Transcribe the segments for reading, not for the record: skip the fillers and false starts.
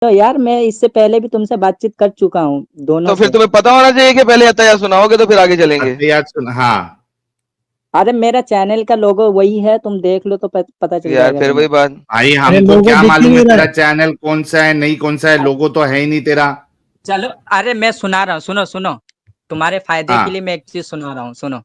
तो यार मैं इससे पहले भी तुमसे बातचीत कर चुका हूँ दोनों तो फिर से। तुम्हें पता होना चाहिए कि पहले अत्तहियात सुनाओगे तो फिर आगे चलेंगे। अत्तहियात सुन, हाँ। अरे मेरा चैनल का लोगो वही है, तुम देख लो तो पता चल यार जाएगा फिर तुम्हें। वही बात। भाई अरे हमको लोगो क्या दिख ही मालूम है नहीं रहा तेरा है। चैनल कौन सा है नहीं कौन सा है, लोगो तो है ही नहीं तेरा। चलो, अरे मैं सुना रहा हूँ, सुनो सुनो, तुम्हारे फायदे के हाँ। लिए मैं एक चीज सुना रहा हूँ, सुनो।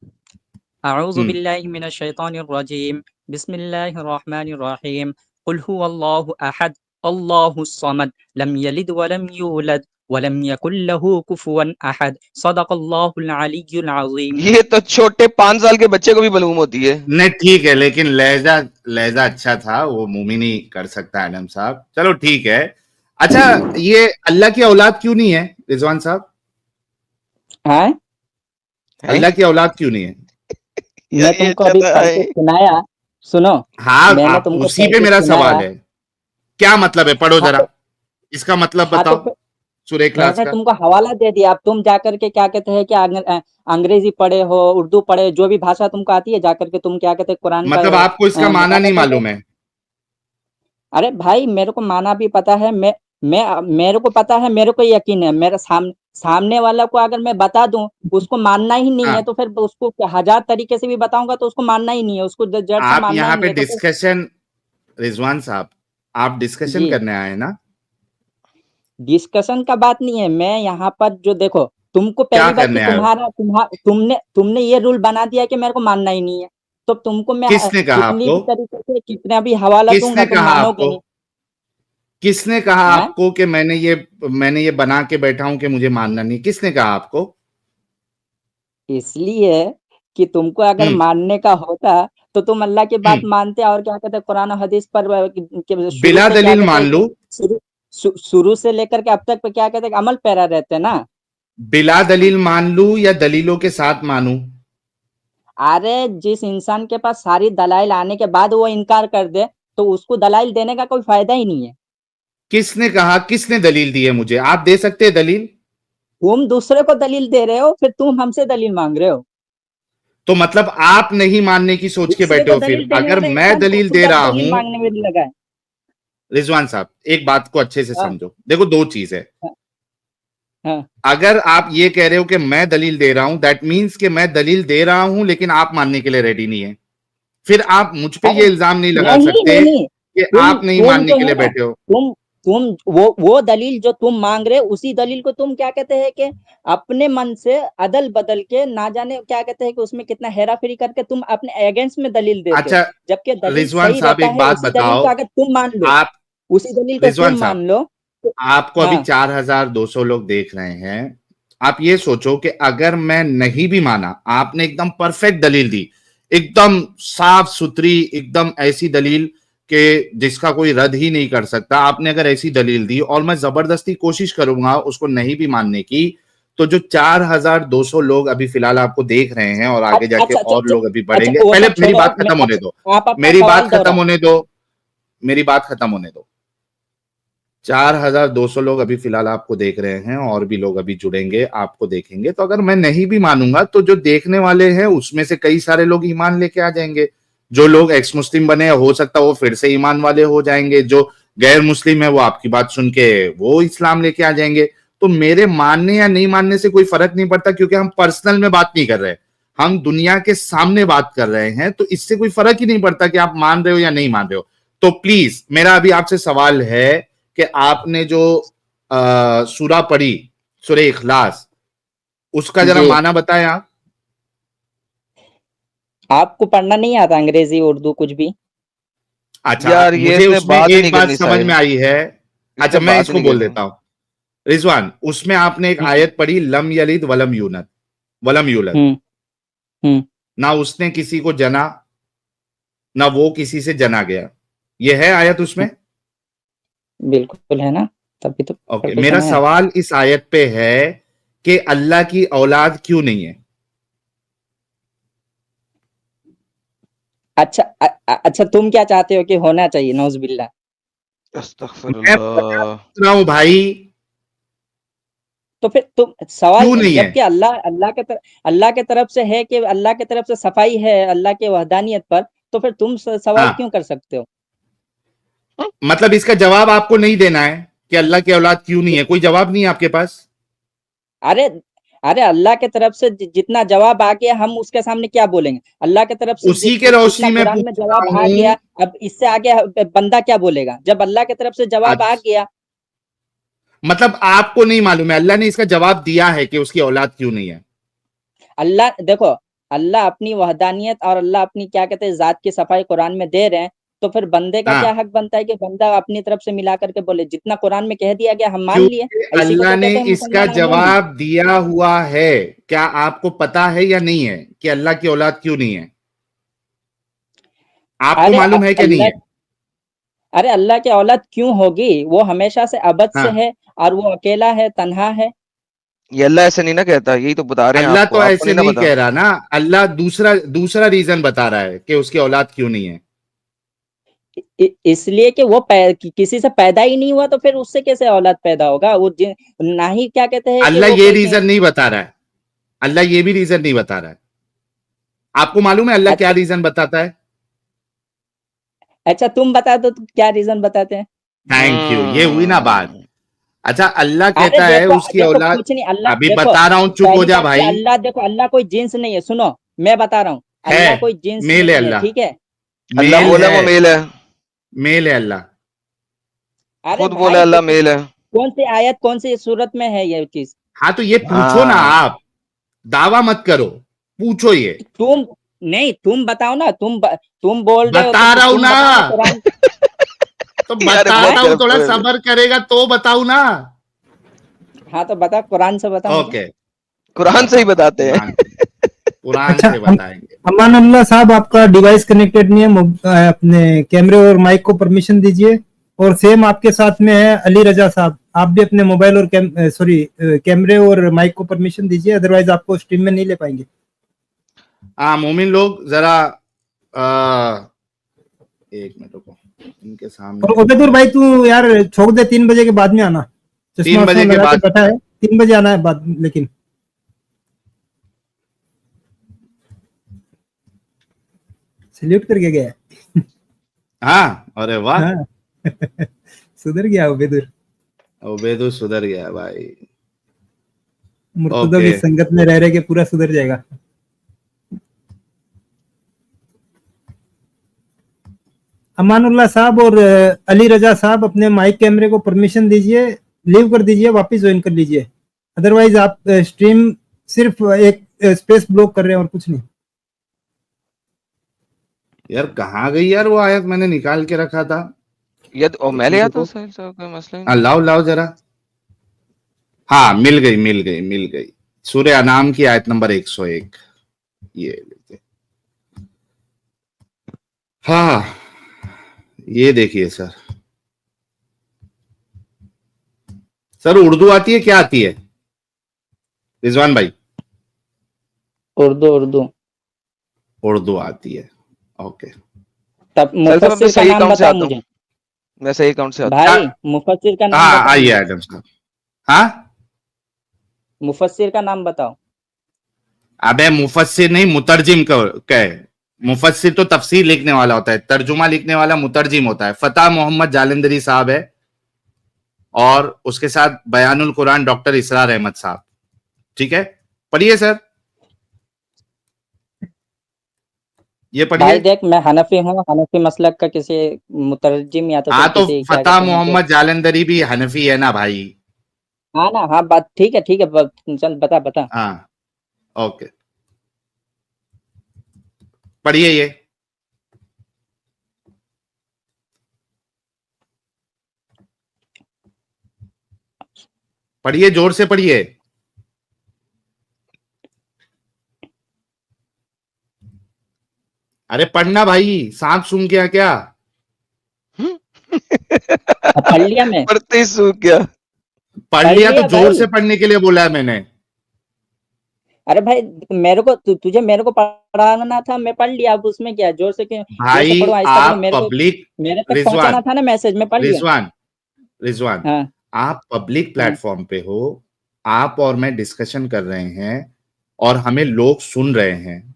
अऊज़ु हम्म। बिल्लाहि मिनश शैतानिर रजीम, बिस्मिल्लाहिर रहमानिर रहीम, कुल हुवल्लाहु अहद, अल्लाहुस समद, लम यलिद वलम यूलद वलम यकुल लहू कुफुवन अहद, सदक़ल्लाहुल अलिय्युल अज़ीम। ये तो छोटे 5 साल के बच्चे को भी मालूम होती है। नहीं ठीक है, लेकिन लहजा लहजा अच्छा था, वो मुमिन ही कर सकता है आलम साहब, चलो ठीक है। अच्छा, ये अल्लाह की औलाद क्यों नहीं है रिजवान साहब? हाँ, हैं? अल्लाह की औलाद क्यों नहीं है? यार मैं ये तुमको अच्छा अभी था पढ़ के सुनाया, सुनो। हाँ, मैंने आप तुमको उसी पढ़ पे के मेरा सवाल सुनाया। है। क्या मतलब है, पढ़ो हाँ जरा, तो, इसका मतलब हाँ तो बताओ सूरह इखलास मैंने का। तुमको हवाला दे दिया, अब तुम जाकर के क्या कहते हैं कि अंग्रेजी पढ़े हो, उर्दू पढ़े, जो भी भाषा तुमको आती है, जाकर के तुम क्या कहते हैं कुरान का मतलब आपको इसका माना नहीं मुताला कर लो। मालूम है? अरे भाई मेरे को माना भी पता है, मैं मेरे को पता है, मेरे को यकीन है, मेरे सामने वाला को अगर मैं बता दूं, उसको मानना ही नहीं है हाँ, तो फिर उसको हजार तरीके से भी बताऊंगा तो उसको मानना ही नहीं है, उसको जड़ से आप मानना ही यहाँ नहीं पे है तो फिर। डिस्कशन, रिजवान साहब, आप डिस्कशन जी, करने आए हैं ना? डिस्कशन का बात नहीं है, मैं यहाँ पर जो देखो, तुमको क्या पहली बात कि करने आए हो? तुमने तुमने ये रूल बना दिया कि मेरे को मानना ही नहीं है, तो तुमको मैं किसने कहा कितनी आपको? भी तरीके से कितना भी हवाला दूंगा किसने तुम कहा मानोगे आपको? नहीं। किसने कहा हाँ, आपको कि मैंने ये बना के बैठा हूं कि मुझे मानना नहीं? किसने कहा आपको? इसलिए कि तुमको अगर हम्म। मानने का होता तो तुम अल्लाह की बात हम्म। मानते, और क्या कहते हैं कुरान और हदीस पर शुरू बिला से क्या दलील कहते मान हैं लूं? कि शुरू से लेकर के अब तक पे क्या कहते हैं कि अमल पैरा रहते हैं ना। बिला दलील मान लूं या दलीलों के साथ मानूं? अरे जिस इंसान के पास सारी दलाइल आने के बाद वो इनकार कर दे तो उसको दलाइल देने का कोई फायदा ही नहीं है। किसने कहा, किसने दलील दी है मुझे? आप दे सकते हैं दलील? तुम दूसरे को दलील दे रहे हो, फिर तुम हमसे दलील मांग रहे हो। तो मतलब आप नहीं मानने की सोच के दूसरे बैठे को हो? फिर दलील देने अगर वाला मैं इंसान दलील खुद दे अब रहा दलील हूं, मांगने में लगा है। रिजवान साहब एक बात को अच्छे से हाँ, समझो, देखो दो चीज है। हाँ, हाँ। अगर आप ये कह रहे हो कि मैं दलील दे रहा हूं, दैट मीन्स कि मैं दलील दे रहा हूं लेकिन आप मानने के लिए रेडी नहीं है। फिर आप मुझ पे अरे ये इल्जाम नहीं लगा नहीं सकते नहीं, कि तुम आप नहीं तुम मानने जो के है लिए ना, बैठे हो। तुम तुम वो दलील जो तुम मांग रहे हो, उसी दलील को तुम क्या कहते हैं कि अपने मन से अदल बदल के ना जाने क्या कहते हैं कि उसमें कितना हेरा फेरी करके तुम अपने अगेंस्ट में दलील देते हो, अच्छा, जबकि दलील रिजवान सही साहब रहता एक है। बात उसी दलील बताओ। को अगर तुम मान लो, आप, उसी दलील को रिजवान तुम साहब, मान लो तो। आपको अभी हाँ, 4200 लोग देख रहे हैं। आप ये सोचो कि अगर मैं नहीं भी माना, आपने एकदम परफेक्ट दलील दी, एकदम साफ सुथरी, एकदम ऐसी दलील कि जिसका कोई रद्द ही नहीं कर सकता, आपने अगर ऐसी दलील दी और मैं जबरदस्ती कोशिश करूंगा उसको नहीं भी मानने की, तो जो 4200 लोग अभी फिलहाल आपको देख रहे हैं और आगे जाके अच्छा अच्छा और लोग अभी अच्छा, बढ़ेंगे, वो पहले सब मेरी छोड़ो, बात मैं खत्म होने अच्छा, दो। आप अपना मेरी बात सवाल खत्म दोहराओ। होने दो। मेरी बात खत्म होने दो। 4200 लोग अभी फिलहाल आपको देख रहे हैं और भी लोग अभी जुड़ेंगे, आपको देखेंगे। तो अगर मैं नहीं भी मानूंगा तो जो देखने वाले हैं उसमें से कई सारे लोग ईमान लेके आ जाएंगे। जो लोग एक्स मुस्लिम बने हो सकता है वो फिर से ईमान वाले हो जाएंगे। जो गैर मुस्लिम है वो आपकी बात सुन के वो इस्लाम लेके आ जाएंगे। तो मेरे मानने या नहीं मानने से कोई फर्क नहीं पड़ता, क्योंकि हम पर्सनल में बात नहीं कर रहे, हम दुनिया के सामने बात कर रहे हैं। तो इससे कोई फर्क ही नहीं पड़ता कि आप मान रहे हो या नहीं मान रहे हो। तो प्लीज मेरा अभी आपसे सवाल है कि आपने जो सूरा पढ़ी, सूरह इखलास, उसका जरा जी, माना बताएं आप। आपको पढ़ना नहीं आता अंग्रेजी उर्दू कुछ भी? अच्छा, यार ये मुझे इसने उसमें बात ही एक नहीं बात करनी समझ में साहिल। आई है। इसने अच्छा, मैं बात ही इसको नहीं बोल करनी। देता हूं। रिजवान, उसमें आपने एक हम्म, आयत पढ़ी, लम यलिद वलम यूलद, वलम यूलद। हम्म, हम्म। ना उसने किसी को जना, ना वो किसी से जना गया। ये है आयत उसमें? बिल्कुल है ना, तभी तो पढ़ ओके, के मेरा सुनाया। सवाल इस आयत पे है कि अल्लाह की औलाद क्यों नहीं है? अच्छा, अच्छा, तुम क्या चाहते हो कि होना चाहिए, नौजुबिल्ला? मैं बता अस्तगफिरुल्लाह। रहा हूं भाई, तो फिर तुम सवाल, क्यों नहीं है? जबकि अल्लाह के तरफ से है कि अल्लाह के तरफ से सफाई है अल्लाह के वहदानियत पर, तो फिर तुम सवाल हाँ, क्यों कर सकते हो? मतलब इसका जवाब आपको नहीं देना है? कि अल्लाह की औलाद क्यों नहीं है? कोई जवाब नहीं है आपके पास? अरे अरे अल्लाह के तरफ से जितना जवाब आ गया हम उसके सामने क्या बोलेंगे? अल्लाह के तरफ से उसी के रोशनी जितना में कुरान में पूछ जवाब रहा आ हूं। गया, अब इससे आगे बंदा क्या बोलेगा? जब अल्लाह के तरफ से जवाब आ गया, मतलब आपको नहीं मालूम है, अल्लाह ने इसका जवाब दिया है कि उसकी औलाद क्यों नहीं है? अल्लाह देखो, अल्लाह अपनी वहदानियत और अल्लाह अपनी क्या कहते हैं जात की सफाई कुरान में दे रहे हैं, तो फिर बंदे का क्या हाँ, हक बनता है कि बंदा अपनी तरफ से मिला करके बोले? जितना कुरान में कह दिया गया हम मान लिए, क्योंकि इसी को अल्लाह तो ने कहते हैं इसका मुसलमान और मोमिन। जवाब दिया हुआ है। क्या आपको पता है या नहीं है कि अल्लाह की औलाद क्यों नहीं है? आपको अरे मालूम है कि नहीं अल्लाह, है? अरे अल्लाह की औलाद क्यों होगी? वो हमेशा से अबद से हाँ, है और वो अकेला है, तन्हा है। ये अल्लाह ऐसे नहीं ना कहता, यही तो बता रहे हैं अल्लाह आपको, तो आपको ऐसे नहीं ना नहीं पता। कह रहा ना। अल्लाह दूसरा दूसरा रीजन बता रहा है कि उसकी औलाद क्यों नहीं है। इसलिए कि वो किसी से पैदा ही नहीं हुआ, तो फिर उससे कैसे औलाद पैदा होगा? वो ना ही क्या कहते हैं कि अल्लाह वो ये रीजन नहीं बता रहा है। अल्लाह ये भी रीजन नहीं बता रहा है। आपको मालूम है अल्लाह क्या अच्छा, रीजन बताता है? अच्छा तुम बता दो, क्या रीजन बताते हैं? थैंक यू, ये हुई ना बात। हम्म। अच्छा, अल्लाह अरे कहता है देखो उसकी देखो औलाद। कुछ नहीं, अल्लाह अभी देखो, बता रहा हूं, चुप हो पहली जा बात कि भाई। अल्लाह देखो, अल्लाह कोई जिन्स नहीं है। सुनो, मैं बता रहा हूँ, है, अल्लाह कोई जिन्स मेल है नहीं है, अल्लाह। ठीक है? अल्लाह मेल बोला है। वो मेल है, मेल है अल्लाह। अरे खुद बोला भाई तो अल्लाह मेल है। कौन सी आयत, कौन सी सूरत में है ये चीज? हाँ, तो ये पूछो ना हाँ, आप। दावा मत करो, पूछो ये। तुम नहीं, तुम बताओ ना, तुम बोल रहे हो बता तो रहा हूं तुम ना। बताओ ना कुरान। तो अरे बहुत आए? बताता हूं, करप्ट थोड़ा हो गए। सब्र करेगा तो बताऊं ना। हाँ तो बता, कुरान से बता मुझे। ओके, कुरान से ही बताता हूँ, बताते हैं। कुरान अच्छा से बताएंगे। अमान अल्लाह साहब, आपका डिवाइस कनेक्टेड नहीं है, अपने कैमरे और माइक को परमिशन दीजिए। और सेम आपके साथ में है अली रजा साहब, आप भी अपने मोबाइल और कैमरे और माइक को परमिशन दीजिए, अदरवाइज आपको स्ट्रीम में नहीं ले पाएंगे। हाँ, मोमिन लोग जरा एक मिनट रुको, इनके और सामने। उबैदुर भाई तू यार छोड़ दे, 3 बजे के बाद में आना। चश्मा 3 वश्मा बजे के लगा के बाद। बैठा है, 3 बजे आना है बाद, लेकिन सल्यूट करके गया है। हाँ, अरे वाह, हाँ सुधर गया उबैदुर। उबैदुल सुधर गया भाई। मुर्तजा ओके, भी संगत में रह रहे के पूरा सुधर जाएगा। अमानुल्लाह साहब और अली रजा साहब, अपने माइक कैमरे को परमिशन दीजिए, लीव कर दीजिए, वापस ज्वाइन कर लीजिए। अदरवाइज आप स्ट्रीम सिर्फ एक स्पेस ब्लॉक कर रहे हैं और कुछ नहीं। यार कहाँ गई यार वो आयत, मैंने निकाल के रखा था। ये तो मैं एक ले मिनट आता रुको। साहिल साहब, कोई मसला ही हाँ, नहीं। लाओ लाओ जरा। हाँ, मिल गई मिल गई मिल गई। सूर्य अनाम की आयत नंबर 101। ये लीजिए। हाँ, ये देखिए सर। सर उर्दू आती है, क्या आती है रिजवान भाई? उर्दू, उर्दू। उर्दू आती है। ओके। तब साहिल साहब, मैं मुफस्सिर का सही नाम अकाउंट से बताओ आता हूँ, मुझे। मैं सही अकाउंट से आता हूँ। क्या? भाई मुफस्सिर का नाम हाँ, बताओ आइए मुझे। एडम साहब। हाँ, मुफस्सिर का नाम बताओ। अबे मुफस्सिर नहीं, मुतरजिम कहे। मुफस्सिर तो तफसीर लिखने वाला होता है, तर्जुमा लिखने वाला मुतरजिम होता है। फतेह मोहम्मद जालंधरी साहब है, और उसके साथ बयानुल कुरान डॉक्टर इसरार अहमद साहब। ठीक है, पढ़िए सर, ये भाई पढ़िए। देख, मैं हनफी हूँ, हनफी मसलक का किसी मुतरजिम या तो हाँ, फिर तो किसी क्या फतेह कहते हैं जो। मोहम्मद जालंधरी भी हनफी है ना भाई? हाँ ना, हाँ बात ठीक है, ठीक है, चल बता बता। हाँ, ओके, पढ़िए ये। पढ़िए, जोर से पढ़िए। अरे पढ़ना भाई, सांप सूंघ गया क्या? अब पढ़ लिया मैं। पढ़ते ही सूख गया। पढ़ पढ़ लिया तो लिया जोर भाई। से पढ़ने के लिए बोला है मैंने। अरे भाई, मेरे को तुझे मेरे को पढ़ाना था, मैं पढ़ लिया। अब उसमें क्या है? जोर से क्यों? जोर से भाई पढ़ो, आहिस्ता पढ़ो, आप पब्लिक, मेरे तक रिजवान पहुंचाना था ना मैसेज, मैं पढ़ लिया। रिजवान रिजवान हाँ आप पब्लिक हाँ। प्लेटफॉर्म पे हो, आप और मैं डिस्कशन कर रहे हैं, और हमें लोग सुन रहे हैं।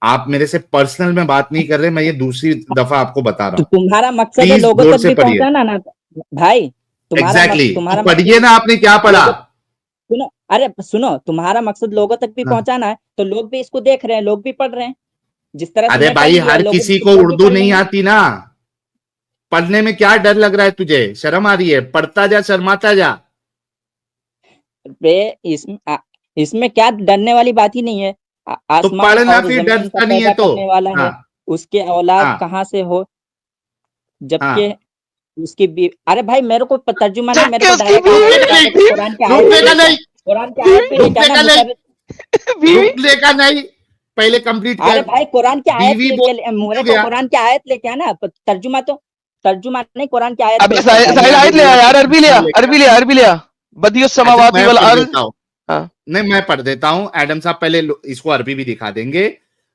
आप मेरे से पर्सनल में बात नहीं कर रहे, मैं ये दूसरी दफा आपको बता रहा तो हूं। तुम्हारा मकसद है प्लीज लोगों जोर तक से भी पढ़िए। पहुंचाना ना भाई। एग्जैक्टली तुम्हारा पढ़िए ना, आपने क्या पढ़ा? सुनो, अरे सुनो, तुम्हारा मकसद लोगों तक भी हाँ। पहुंचाना है, तो लोग भी इसको देख रहे हैं, लोग भी पढ़ रहे हैं। जिस तरह से अरे मैं पढ़ भाई, लिया, हर लोग किसी भी को लोग भी उर्दू पढ़ नहीं लेंगे। आती ना। पढ़ने में क्या डर लग रहा है तुझे? शर्म आ रही है? पढ़ता जा, शर्माता जा। बे इसमें क्या डरने वाली बात ही नहीं है। तो आसमान पढ़ना, और फिर जमीन डरता का नहीं है पैदा तो। करने वाला हाँ है, उसके औलाद हाँ कहाँ से हो, जबकि हाँ। उसकी अरे भाई, मेरे को तर्जुमा नहीं, मेरे जबकि को उसकी डायरेक्ट बीवी आंसर बता नहीं दो कि थी। कुरान की आयत रुकने भी का लेके आ, नहीं, कुरान की आयत भी लेके रुकने आना का नहीं, बीवी। रुकने का नहीं, पहले कंप्लीट अरे कर। भाई, कुरान की आयत बीवी बोल मेरे क्यों को गया? कुरान की आयत लेके आना, तर्जुमा नहीं, कुरान की आयत अबे पेश करके आना। साहिल आयत ले आ यार, अरबी ले आ, अरबी ले आ, अरबी ले आ। बदियो अच्छा, समावाती मैं वल पढ़ अर्द। देता हूँ। हाँ नहीं, मैं पढ़ देता हूँ। एडम साहब पहले इसको अरबी भी दिखा देंगे।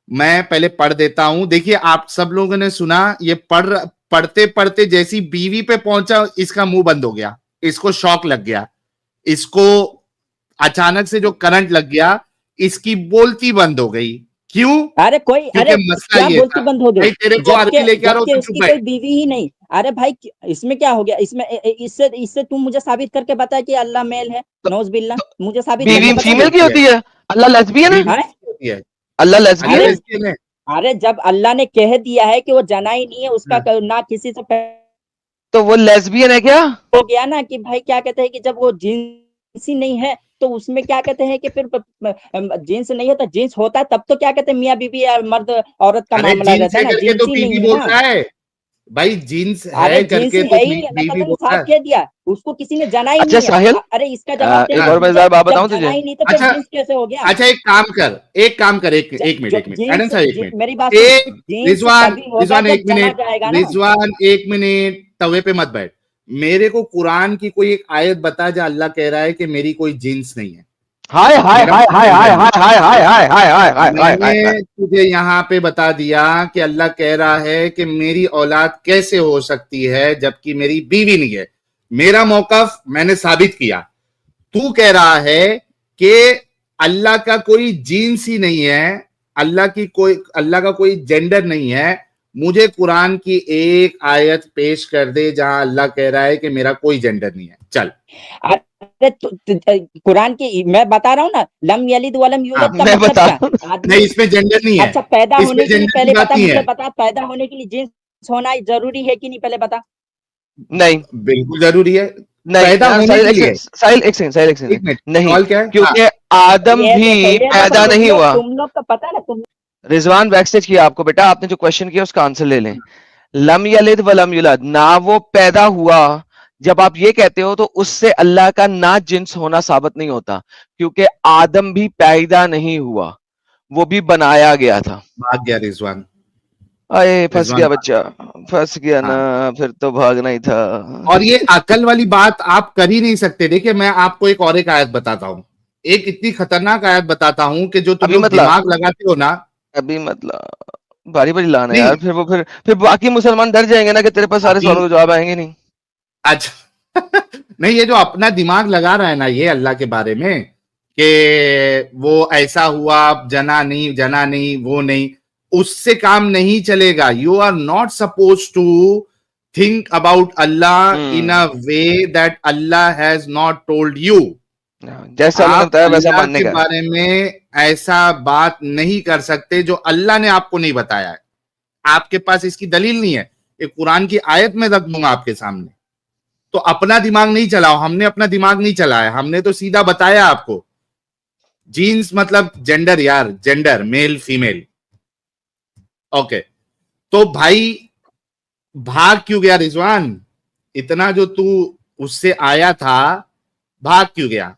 मैं पहले पढ़ देता हूँ। देखिए, आप सब लोगों ने सुना, ये पढ़ते पढ़ते जैसी बीवी पे पहुंचा, इसका मुंह बंद हो गया, इसको शॉक लग गया, इसको अचानक से जो करंट लग गया, इसकी बोलती बंद हो गई। क्यों? अरे क्योंकि मसला क्या ये बोलती था, बंद हो गई? भाई तेरे को जबकि अरबी लेके आ रहा हूँ जबकि तो चुप उसकी कोई बैठ। बीवी ही नहीं। अरे भाई, इसमें क्या हो गया? इससे इससे तुम मुझे साबित करके बता कि अल्लाह मेल है, तो, नौज बिल्ला, तो मुझे साबित बीवी करके बीवी बता किसकी ना। फीमेल की होती है? होती है? अल्लाह लेस्बियन है? बीवी हाँ? किसकी होती है? अल्लाह अल्लाह लेस्बियन है? लेस्बियन है? अरे जब अल्लाह ने कह दिया है कि वो जना ही नहीं है, उसका हाँ। ना किसी से तो वो लेस्बियन है क्या? हो गया ना कि भाई, क्या कहते हैं कि जब वो जिन्स ही नहीं है, तो उसमें क्या कहते हैं कि फिर जीन्स नहीं है तो जीन्स होता है, तब तो क्या कहते हैं, मियाँ बीवी या मर्द औरत का अरे मामला जीन्स रहता है है ना, करके जीन्स तो ही बीवी नहीं है ना। बोलता है। भाई जीन्स अरे है जीन्स करके है तो ही नहीं, अल्लाह बीवी ताला ने बोलता साफ है। कह दिया, उसको किसी ने जना ही अच्छा नहीं है। साहिल, अरे इसका जवाब दे एक दो और कि मजेदार बात जब बताऊं जना तुझे? ही नहीं तो फिर अच्छा, जीन्स कैसे हो गया? अच्छा, एक काम कर, एक काम कर, एक मिनट, जो एक मिनट, एडम जीन्स साहब, एक मिनट, मेरी बात सुन, एक जीन्स रिजवान, तभी होगा रिजवान जब एक जना मिनट, जाएगा ना। रिजवान एक मिनट, तवे पे मत बैठ। मेरे को कुरान की कोई एक आयत बता जहाँ अल्लाह कह रहा है कि मेरी कोई जीन्स नहीं है। हाय हाय मेरा हाय हाय हाय नहीं। हाय हाय हाय हाय हाय हाय हाय हाय हाय। मैंने तुझे यहाँ पे बता दिया कि अल्लाह कह रहा है कि मेरी औलाद कैसे हो सकती है जबकि मेरी बीवी नहीं है। मेरा मौकफ मैंने साबित किया। तू कह रहा है कि अल्लाह का कोई जीन्स ही नहीं है, अल्लाह का कोई जेंडर नहीं है। मुझे कुरान की एक आयत पेश कर दे जहां अल्लाह कह रहा है कि मेरा कोई जेंडर नहीं है। चल। अरे कुरान की मैं बता रहा हूँ ना, लम यलिद वलम हाँ, यूलद का मैं मतलब बता क्या? रहा आदमी। नहीं, इसमें जेंडर नहीं है, अच्छा, पैदा इसमें होने के लिए जेंडर की पहले बात बता, नहीं मुझे है। बता, पैदा होने के लिए जीन्स होना जरूरी है कि नहीं, पहले बता। हूं। नहीं बिल्कुल जरूरी है नहीं पैदा होने साहिल के एक लिए। सेकंड, साहिल एक सेकंड, साहिल एक एक सेकंड। मिनट, नहीं, सवाल क्या है? हाँ, क्योंकि आदम भी ये देखो, पैदा नहीं हुआ। तुम लोग का पता है ना, तुम रिजवान बैकस्टेज किया आपको बेटा, आपने जो क्वेश्चन किया उसका आंसर ले लें। लम यलिद व लम युलद, ना वो पैदा हुआ। जब आप ये कहते हो तो उससे अल्लाह का ना जिन्स होना साबित नहीं होता, क्योंकि आदम भी पैदा नहीं हुआ, वो भी बनाया गया था। भाग गया रिजवान। अरे फंस रिजवान गया भाग बच्चा, फंस गया गया। ना, हाँ, फिर तो भागना ही था। और ये अकल वाली बात आप कर ही नहीं सकते। देखिए, मैं आपको एक और एक आयत बताता हूँ, एक इतनी खतरनाक आयत बताता हूँ कि जो तुम अभी लोग मतलब दिमाग लगाते हो ना। अभी मतलब बारी बारी लाना नहीं, यार, फिर बाकी मुसलमान डर जाएंगे ना कि तेरे पास सारे अभी सवालों के जवाब आएंगे नहीं। अच्छा नहीं, ये जो अपना दिमाग लगा रहा है ना ये अल्लाह के बारे में कि वो ऐसा हुआ, जना नहीं, वो नहीं, उससे काम नहीं चलेगा। You are not suppose to think about Allah in a way that Allah has not told you. जैसा अल्लाह ने आप बताया वैसा अल्लाह मानने के का है। बारे में ऐसा बात नहीं कर सकते जो अल्लाह ने आपको नहीं बताया है। आपके पास इसकी दलील नहीं है, एक कुरान की आयत में रख दूंगा आपके सामने। तो अपना दिमाग नहीं चलाओ, हमने अपना दिमाग नहीं चलाया, हमने तो सीधा बताया आपको। जीन्स मतलब जेंडर यार, जेंडर मेल फीमेल। ओके, तो भाई भाग क्यों गया रिजवान? इतना जो तू उससे आया था, भाग क्यों गया?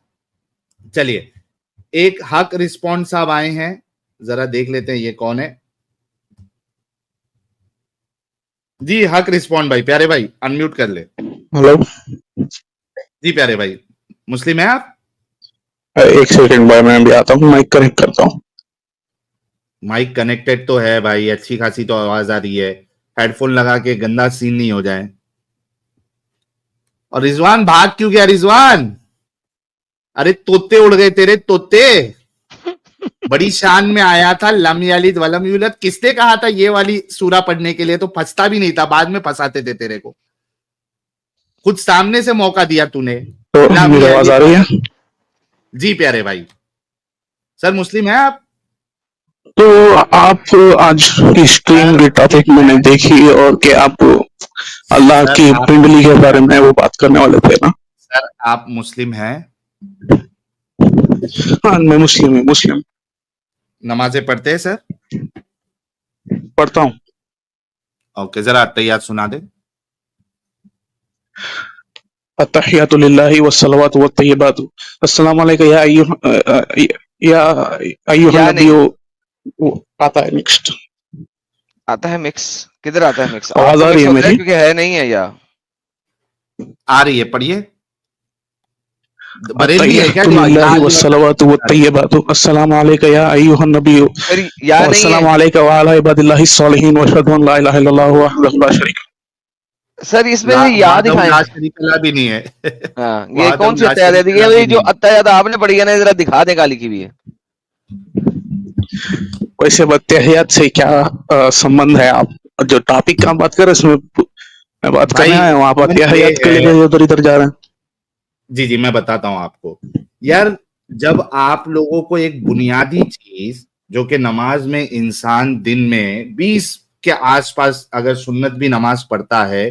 चलिए, एक हक रिस्पॉन्स साहब आए हैं, जरा देख लेते हैं ये कौन है। जी हक रिस्पॉन्ड भाई, प्यारे भाई अनम्यूट कर ले। हेलो जी प्यारे भाई, मुस्लिम है आप? एक सेकंड भाई, मैं अभी आता हूँ, माइक कनेक्ट करता हूँ। माइक कनेक्टेड तो है भाई, अच्छी खासी तो आवाज आ रही है। हेडफोन लगा के गंदा सीन नहीं हो जाए। और रिजवान भाग क्यों गया रिजवान? अरे तोते उड़ गए तेरे तोते। बड़ी शान में आया था लम यलिद वलम यूलद। किसने कहा था ये वाली सूरा पढ़ने के लिए? तो फंसता भी नहीं था, बाद में फंसाते थे तेरे को। खुद सामने से मौका दिया तूने। तो लम मेरी आवाज यलिद आ रही है? जी प्यारे भाई। सर मुस्लिम है आप? तो आप आज की स्ट्रीम के टॉपिक मैंने देखी और कि आप अल्लाह सर की आप पिंडली के बारे में वो बात करने वाले थे ना? सर आप मुस्लिम हैं? हाँ, मैं मुस्लिम हूँ, मुस्लिम नमाजें पढ़ते हैं सर? पढ़ता हूँ। ओके, जरा अत्तहियात सुना दे। अत्तहियातु लिल्लाहि वस्सलावातु वत्तय्यिबातु अस्सलामु अलैका या अय्युहन या नहीं नबिय्यु। वो आता है नेक्स्ट। आता है मिक्स? किधर आता है मिक्स? आवाज आपको आ रही मिक्स है होता है मेरी? क्योंकि है नहीं है या आ रही है, पढ़िए। बरेलवी है क्या अत्तहियातु जो लिल्लाहि वस्सलावातु वत्तय्यिबातु अस्सलामु अलैका या अय्युहन नबिय्यु फिर या नहीं है? अस्सलामु अलैका व अला इबादिल्लाहिस सालिहीन व अशहदु अन ला इलाहा इल्लल्लाह वहदहु ला शरीक सर इसमें से या वाहदहू दिखाएं। ला शरीक लह भी नहीं है। हाँ, ये वाहदहू कौन सी ला अत्तहियात शरीक है? लह ये भी जो नहीं है। अत्तहियात आपने पढ़ी है ना, जरा दिखा दे, काली की भी है। वैसे अत्तहियात से क्या संबंध है? आप जो टॉपिक का बात कर रहे हैं उसमें मैं बात करने भाई आया हूँ, आप संबंध ये अत्तहियात के है, लेके उधर इधर जा रहे हैं। जी जी मैं बताता हूं आपको। यार जब आप लोगों को एक बुनियादी चीज जो कि नमाज में इंसान दिन में 20 के आसपास अगर सुन्नत भी नमाज पढ़ता है,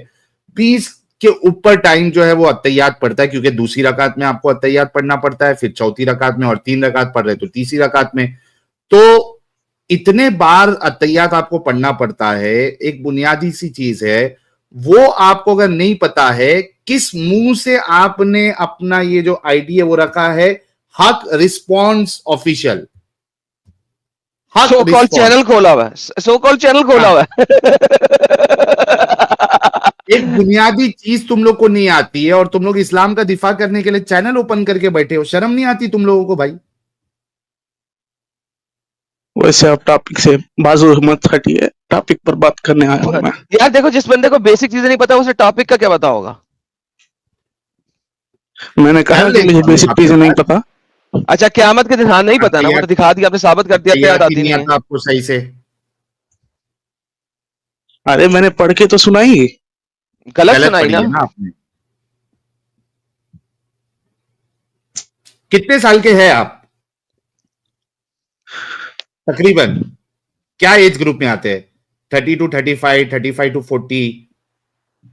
20 के ऊपर टाइम जो है वो अत्तहियात पढ़ता है, क्योंकि दूसरी रकात में आपको अत्तहियात पढ़ना पड़ता है, फिर चौथी रकात में, और 3 रकात पढ़ रहे तो तीसरी रकात में। तो इतने बार अत्तहियात आपको पढ़ना पड़ता है, एक बुनियादी सी चीज है। वो आपको अगर नहीं पता है, किस मुंह से आपने अपना ये जो आईडी है वो रखा है, हक रिस्पॉन्स ऑफिशियल, हक सो कॉल रिस्पॉन्स। चैनल खोला हुआ है, सो कॉल चैनल खोला हुआ है। एक बुनियादी चीज तुम लोग को नहीं आती है और तुम लोग इस्लाम का दिफा करने के लिए चैनल ओपन करके बैठे हो। शर्म नहीं आती तुम लोगों को भाई? वैसे आप टॉपिक से बाजू मत हटिए, टॉपिक पर बात करने आया हूँ मैं। यार देखो, जिस बंदे को बेसिक चीजें नहीं पता उसे टॉपिक का क्या पता होगा? मैंने कहा कर कि लेंगे मुझे हम बेसिक आपके चीजें नहीं पास। पता। अच्छा, क्यामत के दिन? हाँ, नहीं पता ना, वो तो दिखा दिया आपने, साबित कर दिया, अत्तहियात अत्तहियात ही आती नहीं नहीं है। आता आपको सही से? अरे मैंने पढ़ के तो सुनाई। गलत गलत सुनाई पढ़ी ना? है ना आपने। कितने साल के हैं आप तकरीबन? क्या एज ग्रुप में आते हैं? 30 to 35, 35 to 40?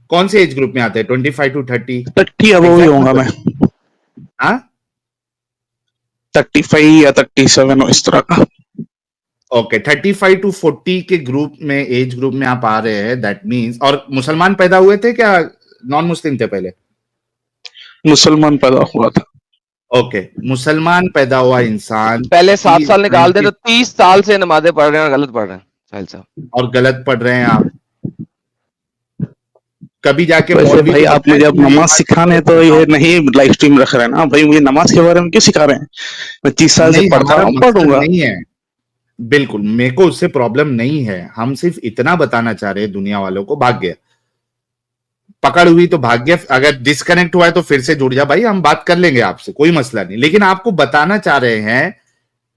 कौन से एज ग्रुप में आते हैं? 25 to 30? 30 अब ही होगा मैं। हाँ, 35 या 37 इस तरह का। ओके, 35 to 40 के ग्रुप में, एज ग्रुप में आप आ रहे हैं, दैट मींस। और मुसलमान पैदा हुए थे क्या नॉन मुस्लिम थे पहले? मुसलमान पैदा हुआ था। ओके, मुसलमान पैदा हुआ इंसान पहले 7 साल निकाल दे 90 तो 30 साल से नमाजें पढ़ रहे हैं और गलत पढ़ रहे हैं साहिल साहब। और गलत पढ़ रहे हैं आप। कभी जाके वैसे मौलवी भाई को आप बताया मुझे कि अब मैं ये नमाज बात सिखाने तो ये नहीं लाइव स्ट्रीम रख रहे हैं ना भाई, मुझे नमाज के बारे में क्यों सिखा रहे हैं? मैं 30 साल से नहीं, पढ़ता हमारा हूँ, मकसद पढ़ूंगा। नहीं है। बिल्कुल, मेरे को उससे प्रॉब्लम नहीं है। हम सिर्फ इतना बताना चाह रहे हैं दुनिया वालों को, भाग्य पकड़ हुई तो भाग्य, अगर डिस्कनेक्ट हुआ है तो फिर से जुड़ जा भाई, हम बात कर लेंगे आपसे, कोई मसला नहीं। लेकिन आपको बताना चाह रहे हैं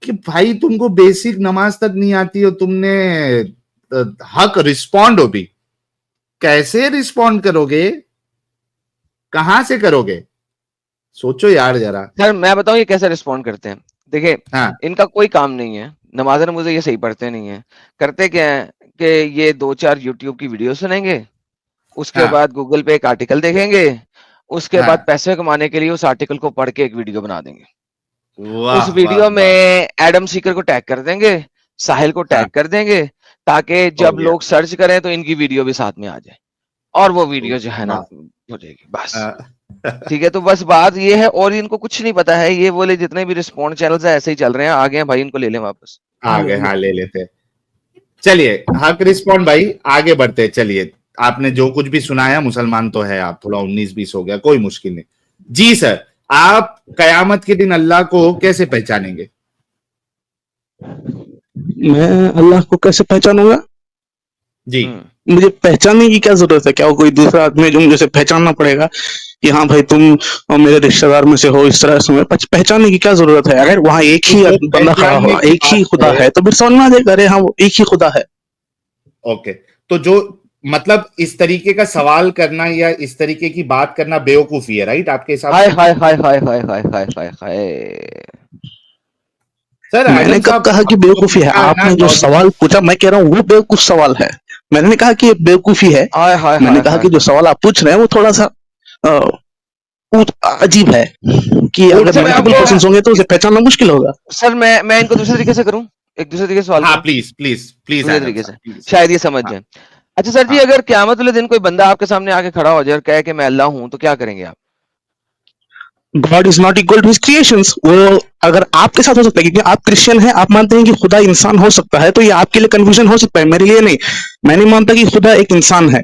कि भाई तुमको बेसिक नमाज तक नहीं आती हो, तुमने हक रिस्पॉन्ड हो भी, कैसे रिस्पॉन्ड करोगे? कहां से करोगे? सोचो यार जरा। सर मैं बताऊं ये कैसे रिस्पॉन्ड करते हैं। देखिए, हाँ इनका कोई काम नहीं है, नमाज़ मुझे ये सही पढ़ते नहीं है। करते क्या है कि ये 2-4 यूट्यूब की वीडियो सुनेंगे, उसके हाँ बाद गूगल पे एक आर्टिकल देखेंगे, उसके बाद हाँ, पैसे कमाने के लिए उस आर्टिकल को पढ़ के एक वीडियो बना देंगे। वाह उस वाह वीडियो में वाह, एडम सीकर को टैग कर देंगे, साहिल को हाँ टैग कर देंगे, ताकि हो जब गया, लोग सर्च करें तो इनकी वीडियो भी साथ में आ जाए और वो वीडियो जो है ना वाह। हो जाएगी बस। हाँ, ठीक है, तो बस बात ये है और इनको कुछ नहीं पता है। ये बोले जितने भी रिस्पॉन्ड चैनल्स है ऐसे ही चल रहे हैं, आ गए हैं भाई, इनको ले लें वापस। आ गए, हाँ ले लेते। चलिए हक रिस्पॉन्ड भाई, आगे बढ़ते हैं। चलिए, आपने जो कुछ भी सुनाया, मुसलमान तो है आप, थोड़ा 19-20 हो गया, कोई मुश्किल नहीं। जी सर, आप कयामत के दिन अल्लाह को कैसे पहचानेंगे? मैं अल्लाह को कैसे पहचानूंगा? जी, मुझे पहचानने की क्या जरूरत है? क्या वो कोई दूसरा आदमी है जो मुझे पहचानना पड़ेगा कि हाँ भाई तुम मेरे रिश्तेदार में से हो? इस तरह से पहचानने की क्या जरूरत है? अगर वहां एक ही तो बंदा खड़ा पहचानने हुआ, की एक ही बात खुदा है, तो फिर समझ में आ जाएगा, अरे हाँ वो एक ही खुदा है। ओके, तो जो मतलब इस तरीके का सवाल करना या इस तरीके की बात करना बेवकूफी है, राइट? आपके हिसाब हाय से? हाय हाय हाय हाय हाय हाय हाय हाय। सर मैंने एडम कब साहब, कहा कि बेवकूफी है? आपने जो सवाल पूछा, मैं कह रहा हूँ वो बेवकूफ सवाल है। मैंने नहीं कहा कि ये बेवकूफी है। हाय हाय मैंने हाय कहा हाय कि जो सवाल आप पूछ रहे हैं वो थोड़ा सा अजीब है कि अगर सर मैं मल्टीपल आपको पर्सन होंगे तो उसे पहचानना मुश्किल होगा। सर मैं इनको दूसरे तरीके से करूं, एक दूसरे तरीके से सवाल हाँ करूं, प्लीज प्लीज प्लीज दूसरे एडम तरीके से, साहब प्लीज। शायद ये समझ हाँ जाए। अच्छा सर जी, हाँ। अगर क़यामत वाले दिन कोई बंदा आपके सामने आके खड़ा हो जाए और कहे कि मैं अल्लाह हूं, तो क्या करेंगे आप? God is not equal to his creations. वो अगर आपके साथ हो सकता है, क्योंकि आप क्रिश्चियन हैं, आप मानते हैं कि खुदा इंसान हो सकता है, तो ये आपके लिए कंफ्यूजन हो सकता है, मेरे लिए नहीं। मैं नहीं मानता कि खुदा एक इंसान है।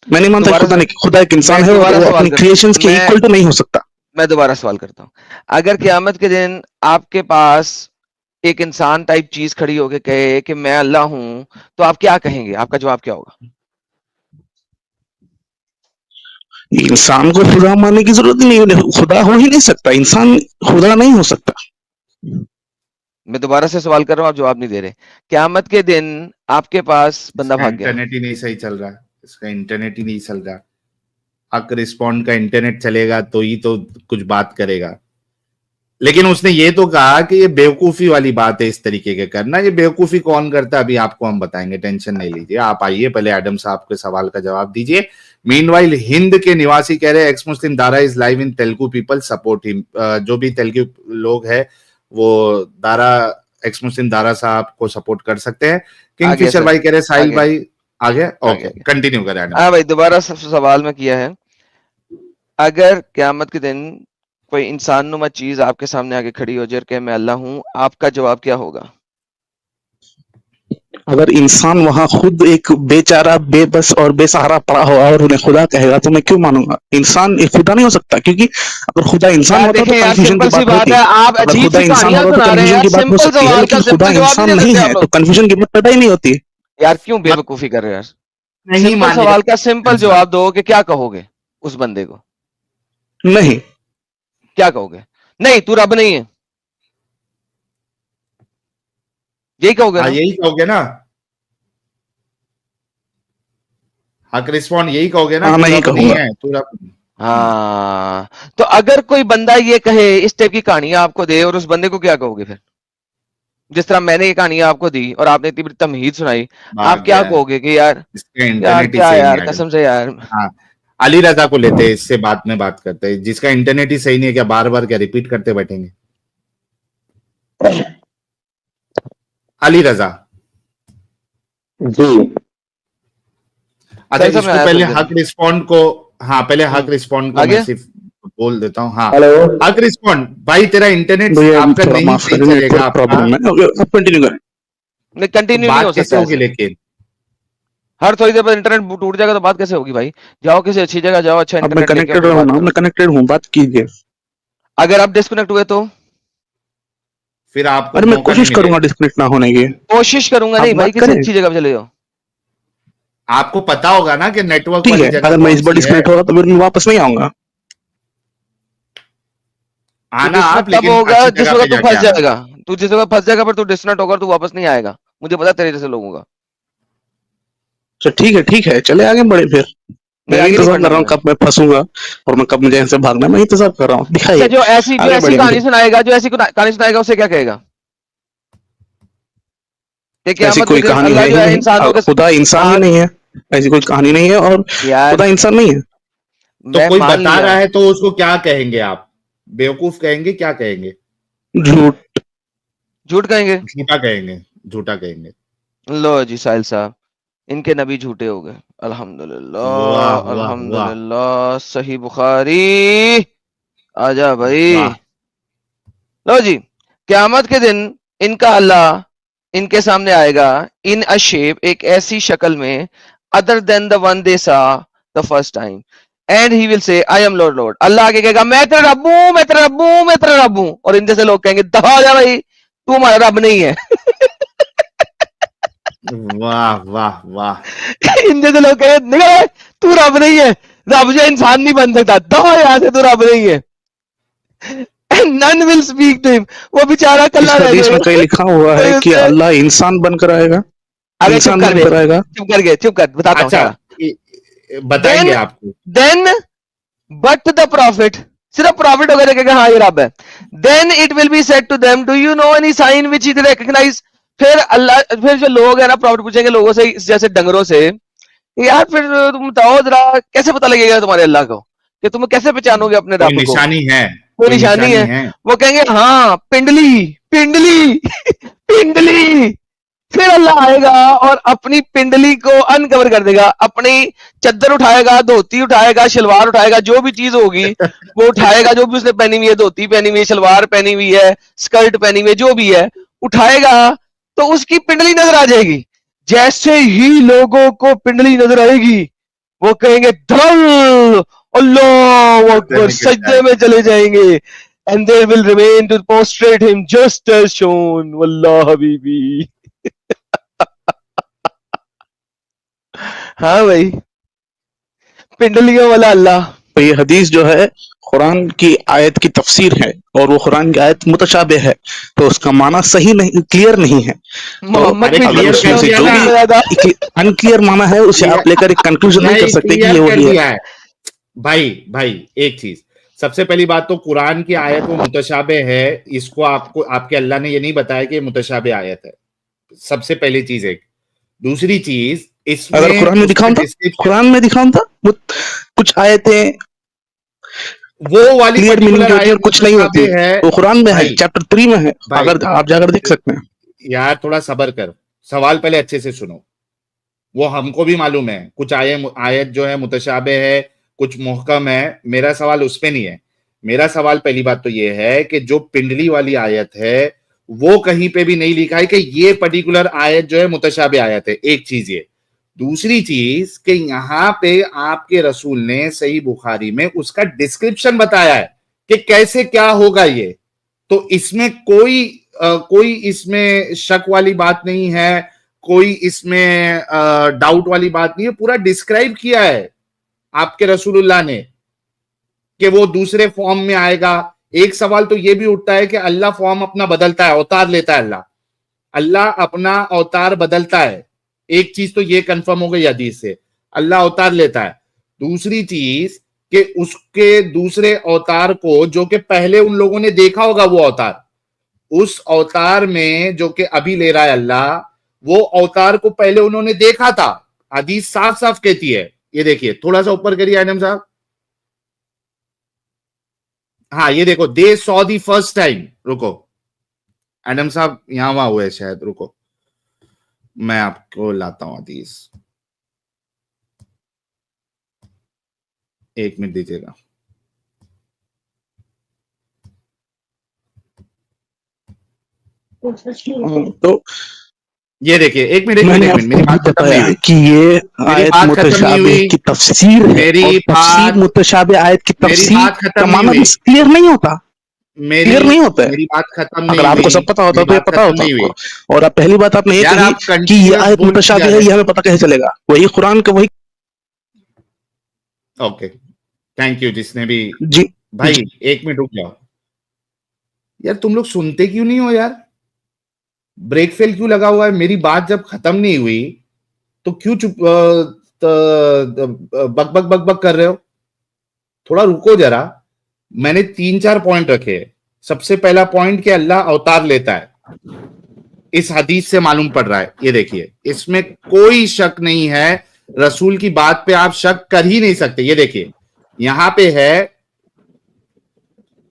मैं नहीं मानता कि दोबारा से खुदा एक मैं इंसान है और दोबारा वो सवाल अपनी कर क्रिएशंस के मैं इक्वल तो नहीं हो सकता। मैं दोबारा सवाल करता हूं। अगर क़यामत के दिन आपके पास एक इंसान टाइप चीज खड़ी होके कहे कि मैं अल्लाह हूं, तो आप क्या कहेंगे? आपका जवाब क्या होगा? इंसान को खुदा मानने की जरूरत ही नहीं है। खुदा हो ही नहीं सकता, इंसान खुदा नहीं हो सकता। मैं दोबारा से सवाल कर रहा हूं, आप जवाब नहीं दे रहे। क़यामत के दिन आपके पास बंदा इसका भाग गया, इंटरनेट ही नहीं सही चल रहा, इसका इंटरनेट ही नहीं चल रहा। हक रिस्पॉन्ड का इंटरनेट चलेगा तो ही तो कुछ बात करेगा। लेकिन उसने ये तो कहा कि ये बेवकूफी वाली बात है इस तरीके के करना। ये बेवकूफी कौन करता है अभी आपको हम बताएंगे, टेंशन नहीं लीजिए। आप आइए, पहले एडम साहब के सवाल का जवाब दीजिए। मीनवाइल हिंद के निवासी कह रहे हैं x Muslim Dara is live in Telugu people support him. जो भी तेलुगु लोग हैं वो दारा, एक्स मुस्लिम दारा साहब को सपोर्ट कर सकते हैं। आ गया किंगफिशर सर, भाई कह रहे हैं आ साहिल गया, भाई आ गया, आ ओके गया, आ गया। कंटिन्यू करें एडम हाँ साहब। भाई, दोबारा सवाल में किया है। अगर क़यामत के दिन कोई इंसान नुमा चीज आपके सामने आके खड़ी हो जाए और कहे मैं अल्लाह हूं, आपका जवाब क्या होगा? अगर इंसान वहां खुद एक बेचारा, बेबस और बेसहारा पड़ा हो और उन्हें खुदा कहेगा, तो मैं क्यों मानूंगा? इंसान एक खुदा नहीं हो सकता, क्योंकि अगर खुदा इंसान यार होता तो देखें यार, कंफ्यूजन की सिंपल सी बात बात होती। है, आप अगर अजीब खुदा सी इंसान कहानियां होता तो सुना रहे हैं कंफ्यूजन यार। की बात हो सिंपल सकती है, सवाल का लेकिन खुदा सिंपल जवाब नहीं इंसान दे नहीं सकते है आप तो लोग। कंफ्यूजन की बात पैदा ही नहीं होती। यार क्यों बेवकूफी कर रहे हो यार? नहीं सिंपल मानेगा सवाल का सिंपल एडम साहब। जवाब दो कि क्या कहोगे उस बंदे को? नहीं, क्या कहोगे? नहीं, तू रब नहीं है, यही कहोगे हाँ ना? यही कहोगे ना, हक रिस्पॉन्ड यही कहोगे ना, हाँ तू मैं ही रब नहीं कहूंगा। है, तू रब। हाँ, तो अगर कोई बंदा ये कहे, इस टाइप की कहानियां आपको दे, और उस बंदे को क्या कहोगे फिर? जिस तरह मैंने ये कहानियां आपको दी और आपने इतनी बड़ी तमहीद सुनाई, आप भाग क्या गया है, कहोगे कि यार, इसका यार इंटरनेट ही क्या सही नहीं यार, है एडम। कसम से यार। हाँ, अली रजा को लेते हैं, इससे बाद में बात करते हैं। जिसका इंटरनेट ही सही नहीं है, क्या बार बार क्या रिपीट करते बैठेंगे? अली रजा। जी, अच्छा, सही समझ में इसको आया पहले थोड़ी देर हक में। रिस्पॉन्ड को, हाँ पहले हक रिस्पॉन्ड को आ मैं गया? सिर्फ बोल देता हूँ। हाँ, हेलो हक रिस्पॉन्ड भाई, तेरा इंटरनेट भैया, आपका थोड़ा नहीं माफ सही करें, चलेगा नेटवर्क आपका, प्रॉब्लम है। आप कंटिन्यू करें। नहीं, तो कंटिन्यू नहीं हो बात कैसे सकता होगी ऐसे। लेकिन? हर थोड़ी देर पर इंटरनेट टूट जाएगा तो बात कैसे होगी भाई? जाओ किसी अच्छी जगह जाओ, अच्छा अब मैं इंटरनेट लेके आओ, कनेक्टेड फिर रहूं बात ना, करो। मैं कनेक्टेड हूँ, बात कीजिए। अगर आप डिस्कनेक्ट हुए तो? फिर आपको अरे मैं मौका नहीं कोशिश करूंगा मिलेगा। डिस्कनेक्ट ना होने की। कोशिश करूंगा आप नहीं भाई, बात किसी करें, अच्छी जगह पे चले जाओ। आपको पता होगा ना कि नेटवर्क ठीक वाली है। जगह अगर मैं कौन इस बार सी है। डिस्कनेक्ट होगा तो फिर मैं वापस नहीं आऊंगा। तू आना आप, डिस्कनेक्ट तब लेकिन होगा अच्छी जिस जगह पे वक्त तू जाके फंस आना। जाएगा। तू जिस वक्त फंस जाएगा पर तू डिस्कनेक्ट होगा, तू वापस नहीं आएगा। मुझे पता है तेरे जैसे लोगों का। तो ठीक है, चले आगे बढ़े फिर। नहीं, मैं भी आगे नहीं इंतजार कर बढ़ना रहा हूँ मुझे। कब मैं फंसूंगा और मैं कब मुझे यहाँ से भागना है, मैं इंतजार कर रहा हूँ। अच्छा, दिखाइए, जो आगे ऐसी बढ़े कहानी मुझे। सुनाएगा, जो ऐसी कहानी सुनाएगा, उसे क्या कहेगा? कि ऐसी क़यामत के कोई दिन कहानी अल्लाह है जो ही है नहीं। इंसानों के खुदा इंसान ही हाँ, नहीं है, ऐसी कोई कहानी नहीं है, और यार खुदा इंसान नहीं है। तो मैं कोई मान बता लिया। रहा है तो उसको क्या कहेंगे आप? बेवकूफ कहेंगे, क्या कहेंगे? झूठ। झूठ कहेंगे। झूठा कहेंगे, झूठा कहेंगे। लो जी साहिल साहब, इनके नबी झूठे हो गए। वाह अल्हम्दुलिल्लाह, वाह वाह अल्हम्दुलिल्लाह, सही बुखारी। आजा भाई। वाह। लो जी, क़यामत के दिन इनका अल्लाह इनके सामने आएगा इन अ शेप, एक ऐसी शक्ल में, other than the one they saw the first time, and he will say I am lord lord. Allah आगे कहेगा मैं तेरा रब हूं, मैं तेरा रब हूं, मैं तेरा रब हूं। और इन जैसे लोग कहेंगे दफा हो जा भाई, तू हमारा रब नहीं है। वाह वाह वाह। इन जैसे लोग कहेंगे निकल, तू रब नहीं है, रब जो इंसान नहीं बन सकता, दफा यहां से, तू रब नहीं है। None will speak to him, वो बेचारा किस कल्ला रह हदीस में कहीं जाएगा। लिखा हुआ है कोई कि उससे अल्लाह इंसान बनकर आएगा? अरे चुप इंसान कर नहीं बे, कराएगा। चुप कर बताता हूँ अच्छा सारा। बताएंगे Then- आपको। देन बट द प्रॉफिट, सिर्फ प्रॉफिट वगैरह कहेगा हाँ ये रब है। Then it will be said to them, do you know any sign which it recognize. फिर अल्लाह, फिर जो लोग है ना प्रॉफिट पूछेंगे लोगों से जैसे डंगरों से, यार फिर तुम बताओ जरा कैसे पता लगेगा तुम्हारे अल्लाह को, कि तुम कैसे पहचानोगे अपने कोई रब को, निशानी है, कोई निशानी है। वो कहेंगे हाँ पिंडली पिंडली पिंडली। फिर अल्लाह आएगा और अपनी पिंडली को अनकवर कर देगा, अपनी चद्दर उठाएगा, धोती उठाएगा, शलवार उठाएगा, जो भी चीज होगी वो उठाएगा, जो भी उसने पहनी हुई है, धोती पहनी हुई है, शलवार पहनी हुई है, स्कर्ट पहनी हुई है, जो भी है उठाएगा तो उसकी पिंडली नजर आ जाएगी। जैसे ही लोगों को पिंडली नजर आएगी वो कहेंगे धल अल्लाह अकबर, सजदे में चले जाएंगे। And they will remain to prostrate him just as shown, वल्लाह हबीबी। हाँ भाई, पिंडलियों वाला अल्लाह। तो ये हदीस जो है कुरान की आयत की तफसीर है और वो कुरान की आयत मुतशाबे है, तो उसका माना सही नहीं, क्लियर नहीं है। मोहम्मद अरे भी अगर क्लियर उसमें कर से दिया जो ना, भी अनक्लियर माना है उसे आप लेकर एक कंक्लूजन नहीं कर सकते कि ये क्लियर कर वही है। दिया है। भाई एक चीज, सबसे पहली बात तो कुरान की आयत वो मुतशाबे है, इसको आपको आपके अल्लाह ने ये नहीं बताया कि ये मुतशाबे आयत है। सबसे पहली चीज एक। दूसरी चीज इसमें अगर कुरान में दिखाऊं था, कुरान में दिखाऊं था कुछ आयतें वो वाली क्लियर मीनिंग पर्टिकुलर की होती है आयत और कुछ नहीं होती, मुतशाबे है। वो कुरान में है, भाई चैप्टर 3 में है, भाई अगर आप जाकर देख सकते हैं। यार थोड़ा सब्र कर, सवाल पहले अच्छे से सुनो। वो हमको भी मालूम है कुछ आयत जो है मुतशाबे है, कुछ मुहकम है। मेरा सवाल उस पे नहीं है। मेरा सवाल पहली बात तो ये है कि जो पिंडली वाली आयत है वो कहीं पे भी नहीं लिखा है कि ये पर्टिकुलर आयत जो है मुतशाबे आयत है। एक चीज ये। दूसरी चीज कि यहां पे आपके रसूल ने सही बुखारी में उसका डिस्क्रिप्शन बताया है कि कैसे क्या होगा ये। तो इसमें कोई इसमें शक वाली बात नहीं है, कोई इसमें डाउट वाली बात नहीं है। पूरा डिस्क्राइब किया है आपके रसूलुल्लाह ने कि वो दूसरे फॉर्म में आएगा। एक सवाल तो ये भी उठता है कि अल्लाह फॉर्म अपना बदलता है, अवतार लेता है। अल्लाह अपना अवतार बदलता है। एक चीज तो ये कंफर्म हो गई हदीस से, अल्लाह अवतार लेता है। दूसरी चीज कि उसके दूसरे अवतार को जो कि पहले उन लोगों ने देखा होगा वो अवतार, उस अवतार में जो कि अभी ले रहा है अल्लाह, वो अवतार को पहले उन्होंने देखा था। हदीस साफ साफ कहती है। ये देखिए, थोड़ा सा ऊपर करिए आदम साहब। हाँ ये देखो, they saw the first time. रुको एडम साहब, यहां वहां हुए शायद, रुको मैं आपको लाता हूं हदीस, एक मिनट दीजिएगा। तो ये देखिए, एक मिनट मैंने मेरी आपको बात खत्म नहीं बताया हुई। कि ये मेरी आयत बात खत्म नहीं मुतशाबे हुई। की तफसीर है, मेरी और तफसीर बात मुतशाबे आयत की मेरी तफसीर बात का खत्म नहीं माना हुई। भी क्लियर नहीं होता, क्लियर नहीं होता है। मेरी बात खत्म अगर नहीं आपको हुई। सब पता होता मेरी तो ये बात पता खत्म होता नहीं हुई आपको। और अब पहली बात आपने ये यार, कही आप कि ये कंटिन्यूअस आयत बोल मुतशाबे है, ये हमें पता कैसे चलेगा? वही कुरान का वही। ओके, थैंक यू जिसने भी। जी भाई एक मिनट रुक जाओ यार, तुम लोग सुनते क्यों नहीं हो यार? ब्रेक फेल क्यों लगा हुआ है? मेरी बात जब खत्म नहीं हुई तो क्यों चुप बक बक बक बक कर रहे हो? थोड़ा रुको जरा। मैंने 3-4 पॉइंट रखे। सबसे पहला पॉइंट कि अल्लाह अवतार लेता है, इस हदीस से मालूम पड़ रहा है। ये देखिए, इसमें कोई शक नहीं है। रसूल की बात पे आप शक कर ही नहीं सकते। ये देखिए, यहां पे है,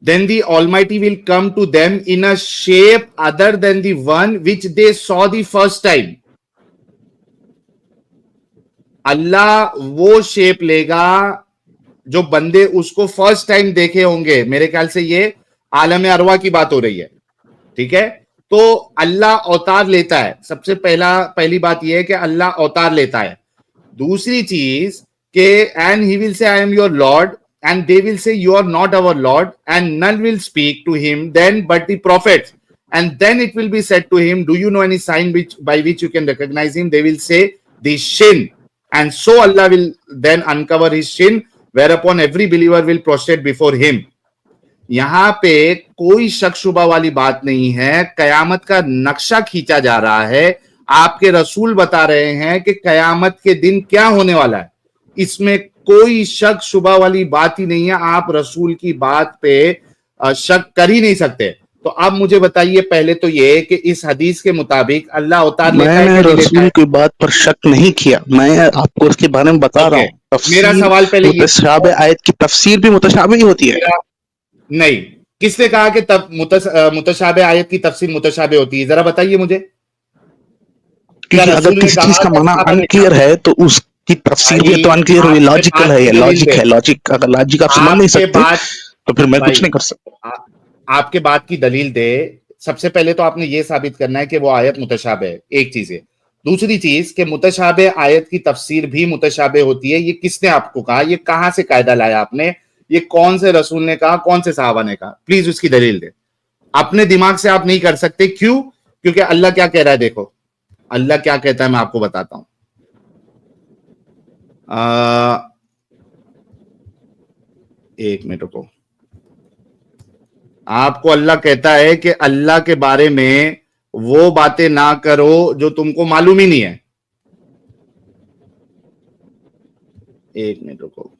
then the Almighty will come to them in a shape other than the one which they saw the first time. अल्लाह वो शेप लेगा जो बंदे उसको फर्स्ट टाइम देखे होंगे। मेरे ख्याल से ये आलम अरवा की बात हो रही है, ठीक है? तो अल्लाह अवतार लेता है। सबसे पहली बात यह है कि अल्लाह अवतार लेता है। दूसरी चीज के and he will say I am your Lord and they will say you are not our lord, and none will speak to him then but the prophets. And then it will be said to him, do you know any sign by which you can recognize him? They will say the shin, and so Allah will then uncover his shin, whereupon every believer will prostrate before him. यहां पे कोई शक शुबा वाली बात नहीं है। कयामत का नक्शा खींचा जा रहा है। आपके रसूल बता रहे हैं कि कयामत के दिन क्या होने वाला है, इसमें कोई शक शुबा वाली बात ही नहीं है। आप रसूल की बात पे शक कर ही नहीं सकते। तो आप मुझे बताइए पहले तो ये कि इस हदीस के मुताबिक अल्लाह अवतार लेता है मैंने कि नहीं लेता रसूल है? की बात पर शक नहीं किया, मैं आपको उसके बारे में बता रहा ओके, हूँ। मेरा तफसीर सवाल पहले ये मुतशाबे आयत की तफसीर भी मुतशाबे ही होती है। मेरा नहीं, किसने कहा कि तब मुतशाबे आयत की तफसीर मुतशाबे होती है? जरा बताइए मुझे। क्या क्योंकि अगर रसूल ने किसी चीज कहा का कि माना साहबा ने अनक्लियर कहा? है तो उसकी तफसीर भी भाई तो अनक्लियर होगी। आपके लॉजिकल बात है, की ये दलील लॉजिक दे, है, लॉजिक। अगर लॉजिक आप समझ नहीं आपके सकते बात तो फिर मैं कुछ भाई नहीं कर सकता। आपके बात की दलील दे। सबसे पहले तो आपने ये साबित करना है कि वो आयत मुतशाबे है, एक चीज है। दूसरी चीज कि मुतशाबे आयत की तफसीर भी मुतशाबे होती है, ये किसने आपको कहा? ये कहां से कायदा लाया आपने? ये कौन से रसूल ने कहा, कौन से साहबा ने कहा? प्लीज उसकी दलील दे। अपने दिमाग से आप नहीं कर सकते। क्यों? क्योंकि अल्लाह क्या कह रहा है, देखो अल्लाह क्या कहता है, मैं आपको बताता हूं। एक मिनट रुको। आपको अल्लाह कहता है कि अल्लाह के बारे में वो बातें ना करो जो तुमको मालूम ही नहीं है। एक मिनट रुको।